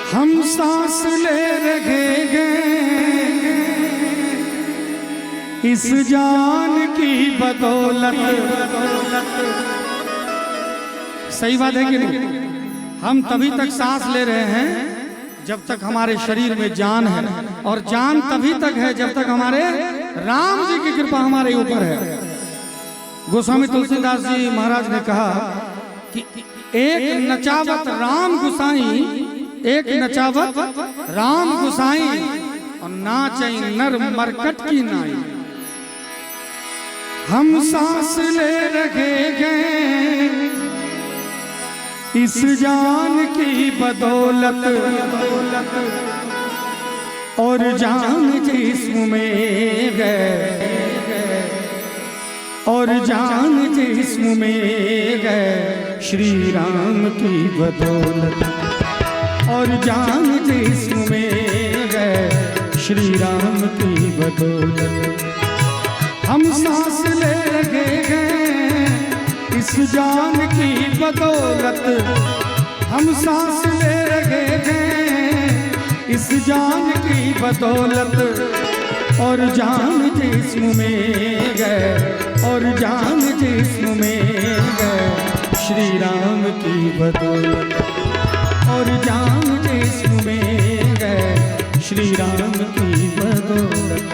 हम सांस ले रहे हैं इस जान की बदौलत। सही बात है कि नहीं? हम तभी तक सांस ले रहे हैं जब तक हमारे शरीर में जान है, और जान तभी तक है जब तक हमारे राम जी की कृपा हमारे ऊपर है। गोस्वामी तुलसीदास जी महाराज ने कहा कि एक नचावत राम गुसाई, एक नचावत राम गुसाई, और नाचई नर मरकट की नाई। हम सांस ले रहे हैं इस जान की बदौलत, और जान जिस्म में गए, और जान जिस्म में गए श्री राम की बदौलत, और जान जिस्म में गए श्री राम की बदौलत। हम सांस ले रहे हैं इस जान की बदौलत, हम सांस ले रहे हैं इस जान की बदौलत, और जान जिस्म में गए, और जान जिस्म में गए श्री राम की बदौलत, और जान जिस्म में गए श्री राम की बदौलत।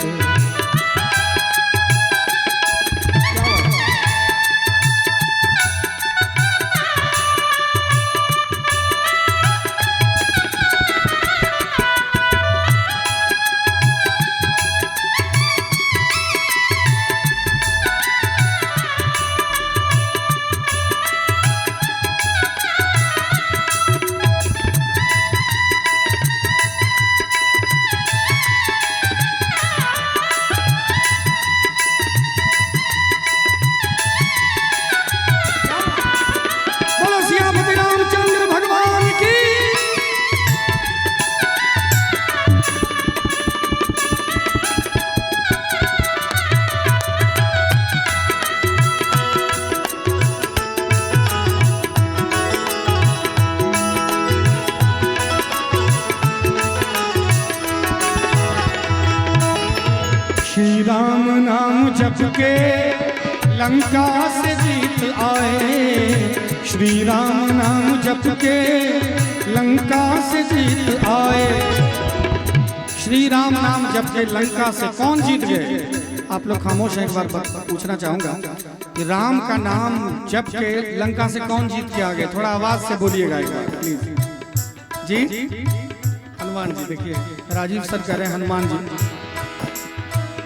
श्री राम नाम जप के लंका से जीत आए, श्री राम नाम जप के लंका से जीत आए। श्री राम नाम जप के लंका से कौन जीत गए? आप लोग खामोश हैं, एक बार पूछना चाहूंगा कि राम का नाम जप के लंका से कौन जीत के आ गए? थोड़ा आवाज से बोलिएगा एक बार प्लीज। जी हनुमान जी। देखिए राजीव सर कह रहे हैं हनुमान जी,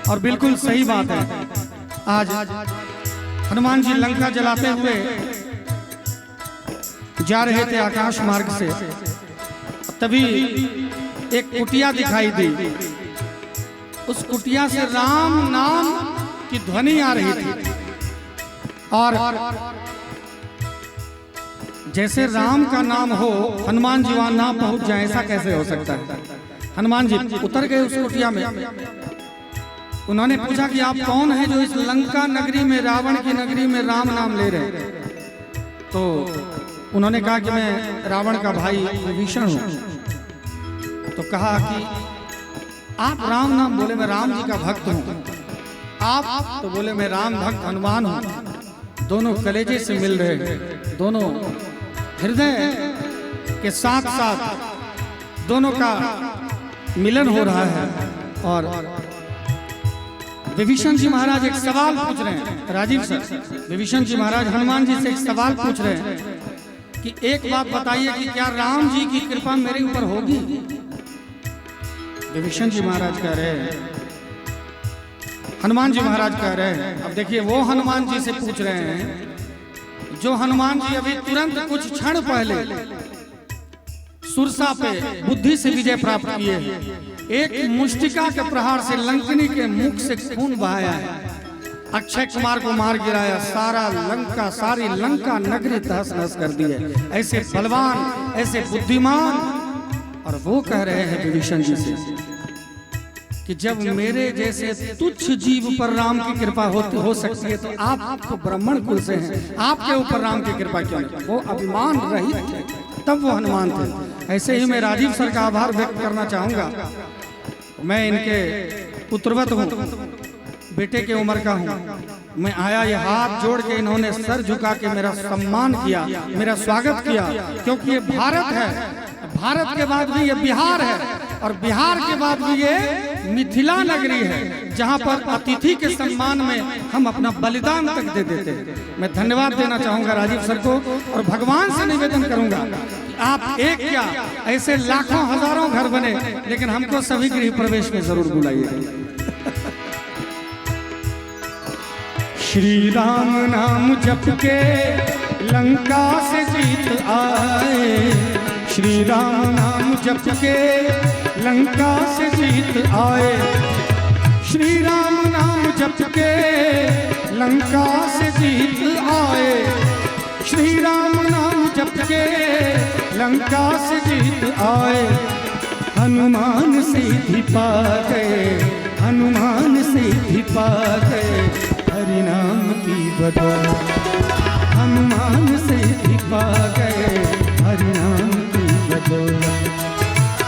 और बिल्कुल सही बात है। आज हनुमान जी लंका जलाते हुए जा रहे थे आकाश मार्ग से, तभी एक कुटिया दिखाई दी। उस कुटिया से राम नाम की ध्वनि आ रही थी, और जैसे राम का नाम हो हनुमान जी वहां ना पहुंच जाए, ऐसा कैसे हो सकता है? हनुमान जी उतर गए उस कुटिया में। उन्होंने पूछा कि आप कौन हैं जो इस लंका नगरी में, रावण की नगरी में राम नाम ले रहे हैं? तो उन्होंने कहा कि मैं रावण का भाई विभीषण हूं। तो कहा कि आप राम नाम बोले, मैं राम जी का भक्त हूं। आप तो बोले मैं राम भक्त हनुमान हूं। दोनों कलेजे से मिल रहे हैं, दोनों हृदय के साथ साथ दोनों का मिलन हो रहा है। और विभीषण जी महाराज एक सवाल पूछ रहे हैं, राजीव सर। विभीषण जी महाराज हनुमान जी से एक सवाल पूछ रहे हैं कि एक बात बताइए कि क्या राम जी की कृपा मेरे ऊपर होगी? विभीषण जी महाराज कह रहे हैं, हनुमान जी महाराज कह रहे हैं। अब देखिए वो हनुमान जी से पूछ रहे हैं जो हनुमान जी अभी तुरंत कुछ क्षण पहले सुरसा पे बुद्धि से विजय प्राप्त किए। एक मुष्टिका के प्रहार से लंकनी के मुख से खून बहाया है, अक्षय कुमार को मार गिराया, सारा लंका, सारी लंका नगरी तहस नहस कर दी है। ऐसे बलवान, ऐसे बुद्धिमान। और वो कह रहे हैं विभीषण जी से कि जब मेरे जैसे तुच्छ जीव पर राम की कृपा हो सकती है, तो आप तो ब्राह्मण कुल से हैं, आपके ऊपर राम की कृपा क्यों नहीं? वो अभिमान रहित थे, तब वो हनुमान थे। ऐसे ही मैं राजीव सर का आभार व्यक्त करना चाहूंगा। मैं इनके पुत्रवत हूँ, बेटे के उम्र का हूँ। मैं आया, ये हाथ जोड़ के इन्होंने सर झुका के मेरा सम्मान किया, मेरा स्वागत किया, क्योंकि ये भारत है, भारत के बाद भी ये बिहार है, और बिहार के बाद भी ये मिथिला नगरी है, जहाँ पर अतिथि के सम्मान में हम अपना बलिदान तक दे देते हैं। मैं धन्यवाद देना चाहूंगा राजीव सर को, और भगवान से निवेदन करूंगा कि आप एक क्या ऐसे लाखों हजारों घर बने, लेकिन हमको सभी गृह प्रवेश में जरूर बुलाइए। श्री राम नाम जप के लंका से जीत आए, श्री राम नाम जप के लंका से जीत आए, श्री राम नाम जप के लंका से जीत आए, श्री राम नाम जप के लंका से जीत आए। हनुमान सिद्धि पा गए, हनुमान सिद्धि पा गए, हरि नाम की बदौलत, हनुमान सिद्धि पा गए, हरि नाम की बदौलत।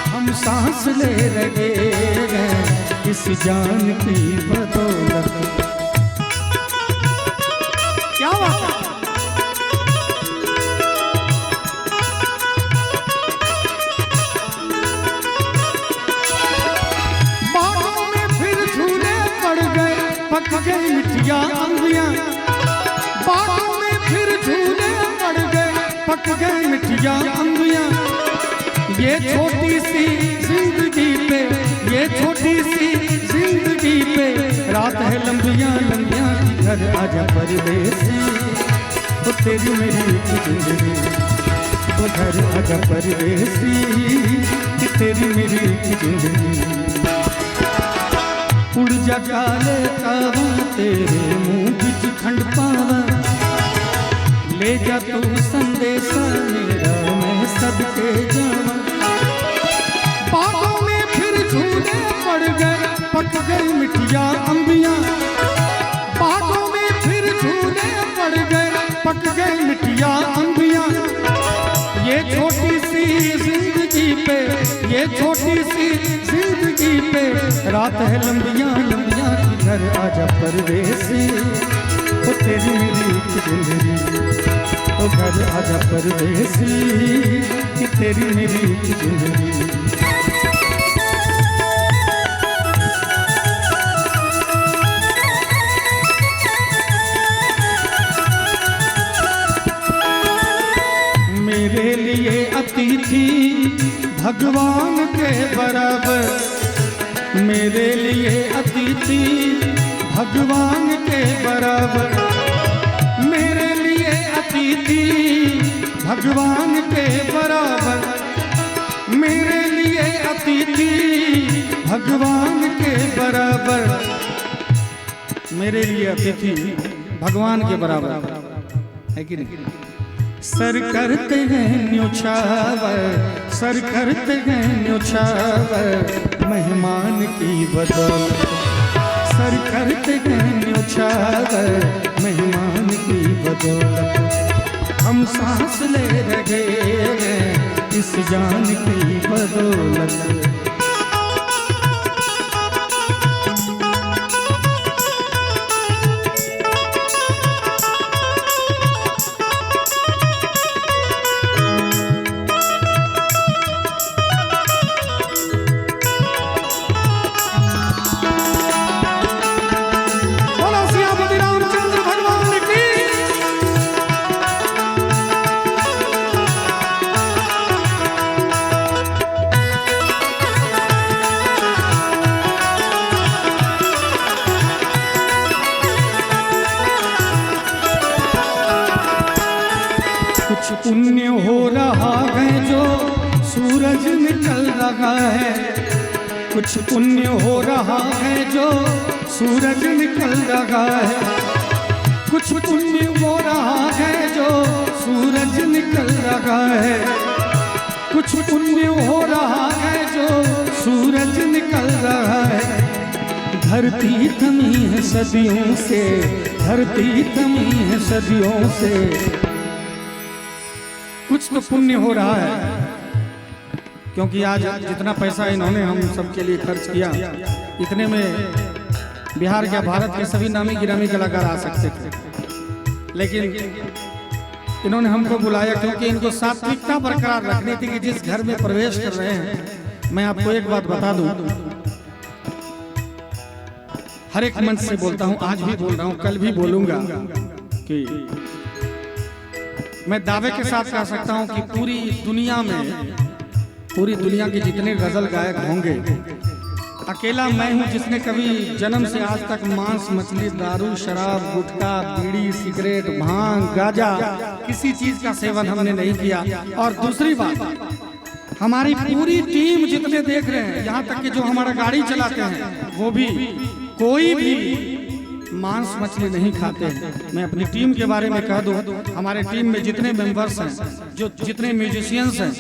हम सांस ले रहे हैं इस जान की बदौलत। क्या बात है? बागों में फिर झूले पड़ गए, पक गई मिठिया अंबियां, बागों में फिर झूले पड़ गए, पक गई मिठिया अंबियां। ये छोटी सी जिंदगी पे, ये छोटी सी जिंदगी पे रात है लंबियां लंबियां, घर आजा परदेसी, तो तेरी मेरी जिंदगी, तो घर आजा परदेसी, तेरी मेरी जिंदगी। उड़ जा काले कावा तेरे मुंह बिच खंड पावा, ले जा तू संदेशा मेरा मैं सदके जावा। बागों में फिर झूले पड़ गए, पक गई मिठिया अंबियां, बागों में फिर झूले पड़ गए, पक गई मिठिया अंबियां। ये छोटी सी जिंदगी पे, ये छोटी सी जिंदगी पे रात है लंबियां लंबियां, घर आजा परदेसी, ओ तेरी मेरी जिंदगी, ओ घर आजा परदेसी, कि तेरी मेरी जिंदगी। मेरे लिए अतिथि भगवान के बराबर, मेरे लिए अतिथि भगवान के बराबर, मेरे लिए अतिथि भगवान के बराबर, मेरे लिए अतिथि भगवान के बराबर, मेरे लिए अतिथि भगवान के बराबर है कि नहीं? सर करते हैं न्योछावर, सर करते हैं न्योछावर, मेहमान की बदौलत, सर करते हैं न्योछावर, मेहमान की बदौलत। हम सांस ले रहे हैं इस जान की बदौलत। पुण्य हो रहा है जो सूरज निकल रहा है, कुछ पुण्य हो रहा है जो सूरज निकल रहा है, कुछ पुण्य हो रहा है जो सूरज निकल रहा है, कुछ पुण्य हो रहा है जो सूरज निकल रहा है। धरती थमी है सदियों से, धरती थमी है सदियों से, कुछ तो पुण्य हो रहा है। क्योंकि आज जितना पैसा इन्होंने हम सबके लिए खर्च किया, इतने में बिहार या भारत के सभी नामी गिरामी कलाकार आ सकते थे, लेकिन इन्होंने हमको बुलाया क्योंकि इनको सात्विकता बरकरार रखनी थी कि जिस घर में प्रवेश कर रहे हैं। मैं आपको एक बात बता दूं, हर एक मंच से बोलता हूं, आज भी बोल रहा हूं, कल भी बोलूंगा कि मैं दावे के साथ कह सकता हूं कि पूरी दुनिया के जितने गजल गायक होंगे, अकेला मैं हूं जिसने कभी जन्म से आज तक मांस मछली दारू शराब गुटखा बीड़ी सिगरेट भांग गांजा किसी चीज का सेवन हमने नहीं किया। और दूसरी बात, हमारी पूरी टीम जितने देख रहे हैं, यहाँ तक कि जो हमारा गाड़ी चलाते हैं वो भी कोई भी मांस मछली नहीं खाते हैं। मैं अपनी टीम के बारे में कह दूं, हमारे टीम में जितने मेंबर्स हैं, जो जितने म्यूजिशियंस हैं,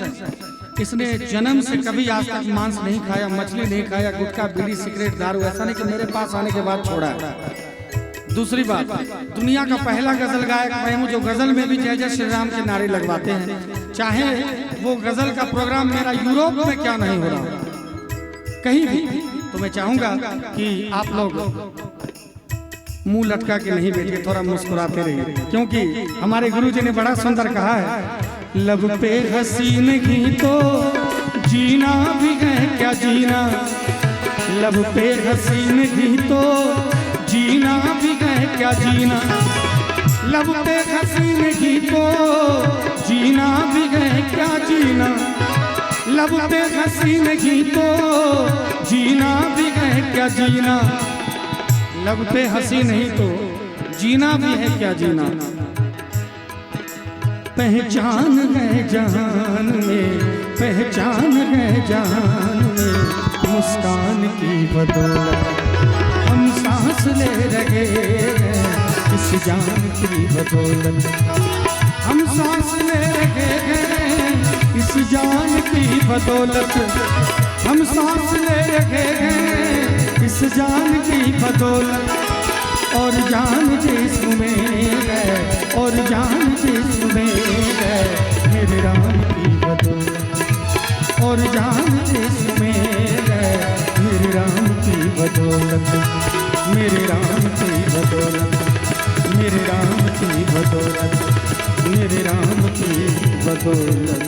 इसने जन्म से कभी आज तक मांस नहीं खाया, मछली नहीं खाया, गुटखा बीड़ी सिगरेट दारू, ऐसा नहीं कि मेरे पास आने के बाद छोड़ा है। दूसरी बात, दुनिया का पहला गजल गायक मैं हूं जो गजल में भी जय जय श्री राम के नारे लगवाते हैं, चाहे वो गजल का प्रोग्राम मेरा यूरोप में क्या नहीं हो रहा, कहीं भी। तो मैं चाहूंगा कि आप लोग मुंह लटका के नहीं बैठिए, थोड़ा मुस्कुराते रहिए, क्योंकि हमारे गुरुजी ने बड़ा सुंदर कहा है, लब पे हंसी नहीं तो जीना भी है क्या जीना, लब पे हंसी नहीं तो जीना भी है क्या जीना, लब पे हंसी नहीं तो जीना भी है क्या जीना, लब पे हंसी नहीं तो जीना भी है क्या जीना, लब पे हंसी नहीं तो जीना भी है क्या जीना। पहचान है जहान में, पहचान है जहान में, मुस्कान की बदौलत हम सांस ले रहे हैं, इस जान की बदौलत हम सांस ले रहे हैं, इस जान की बदौलत हम सांस ले रहे हैं, इस जान की बदौलत। और जान जिसमें है, और जान जिसमें है, मेरे राम की बदौलत, और जान जिसमें है, मेरे राम की बदौलत, मेरे राम की बदौलत, मेरे राम की बदौलत, मेरे राम की बदौलत।